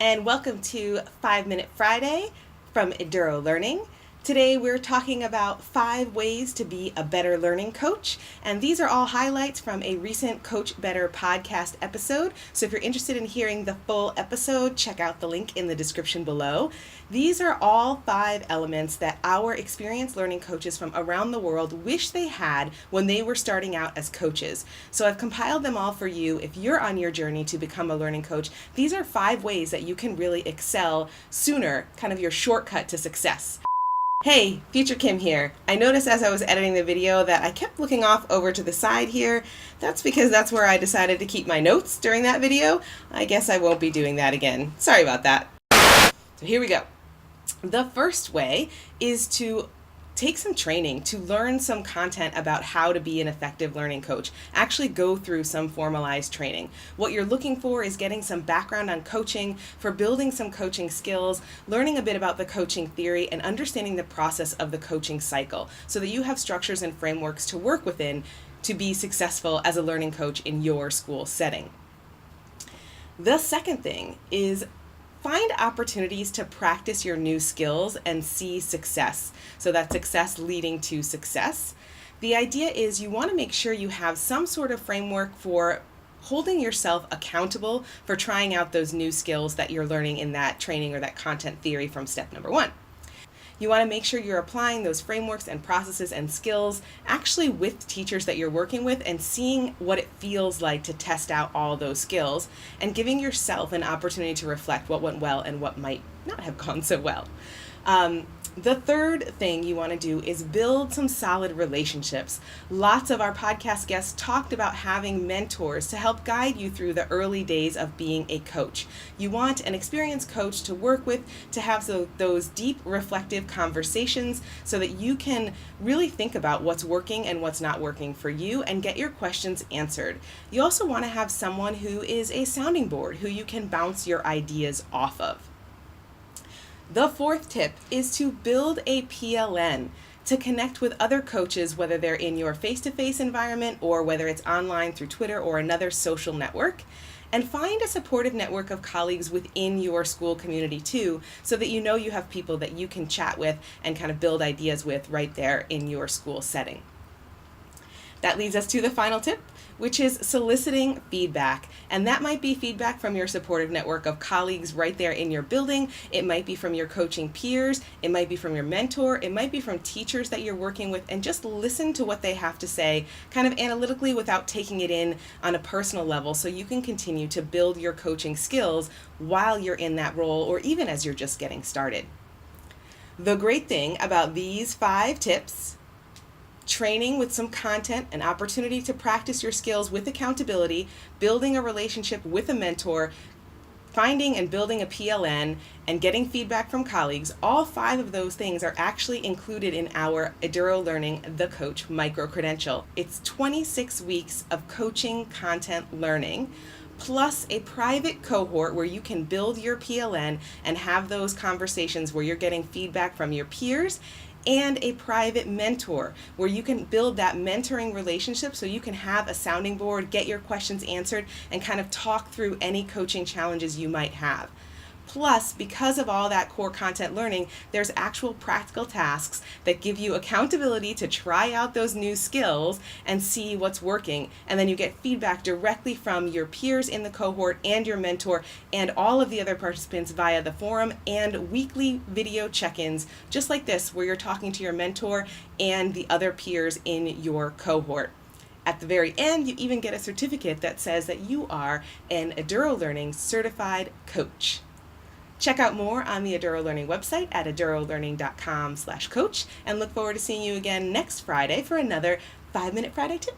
and welcome to 5 Minute Friday from Eduro Learning. Today we're talking about 5 ways to be a better learning coach, and these are all highlights from a recent Coach Better podcast episode. So if you're interested in hearing the full episode, check out the link in the description below. These are all 5 elements that our experienced learning coaches from around the world wish they had when they were starting out as coaches. So I've compiled them all for you. If you're on your journey to become a learning coach, these are 5 ways that you can really excel sooner, kind of your shortcut to success. Hey, Future Kim here. I noticed as I was editing the video that I kept looking off over to the side here. That's because that's where I decided to keep my notes during that video. I guess I won't be doing that again. Sorry about that. So here we go. The first way is to take some training to learn some content about how to be an effective learning coach. Actually go through some formalized training. What you're looking for is getting some background on coaching, for building some coaching skills, learning a bit about the coaching theory, and understanding the process of the coaching cycle so that you have structures and frameworks to work within to be successful as a learning coach in your school setting. The second thing is find opportunities to practice your new skills and see success. So that's success leading to success. The idea is you want to make sure you have some sort of framework for holding yourself accountable for trying out those new skills that you're learning in that training or that content theory from step number 1. You want to make sure you're applying those frameworks and processes and skills actually with teachers that you're working with and seeing what it feels like to test out all those skills and giving yourself an opportunity to reflect what went well and what might not have gone so well. The third thing you want to do is build some solid relationships. Lots of our podcast guests talked about having mentors to help guide you through the early days of being a coach. You want an experienced coach to work with, to have those deep reflective conversations so that you can really think about what's working and what's not working for you and get your questions answered. You also want to have someone who is a sounding board who you can bounce your ideas off of. The fourth tip is to build a PLN to connect with other coaches, whether they're in your face-to-face environment or whether it's online through Twitter or another social network. And find a supportive network of colleagues within your school community too, so that you know you have people that you can chat with and kind of build ideas with right there in your school setting. That leads us to the final tip, which is soliciting feedback. And that might be feedback from your supportive network of colleagues right there in your building. It might be from your coaching peers. It might be from your mentor. It might be from teachers that you're working with, and just listen to what they have to say kind of analytically without taking it in on a personal level so you can continue to build your coaching skills while you're in that role or even as you're just getting started. The great thing about these 5 tips: training with some content, an opportunity to practice your skills with accountability, building a relationship with a mentor, finding and building a PLN, and getting feedback from colleagues, all 5 of those things are actually included in our Eduro Learning The Coach micro-credential. It's 26 weeks of coaching content learning, plus a private cohort where you can build your PLN and have those conversations where you're getting feedback from your peers, and a private mentor where you can build that mentoring relationship so you can have a sounding board, get your questions answered, and kind of talk through any coaching challenges you might have. Plus, because of all that core content learning, there's actual practical tasks that give you accountability to try out those new skills and see what's working. And then you get feedback directly from your peers in the cohort and your mentor and all of the other participants via the forum and weekly video check-ins, just like this, where you're talking to your mentor and the other peers in your cohort. At the very end, you even get a certificate that says that you are an Eduro Learning certified coach. Check out more on the Eduro Learning website at edurolearning.com/coach, and look forward to seeing you again next Friday for another 5 Minute Friday tip.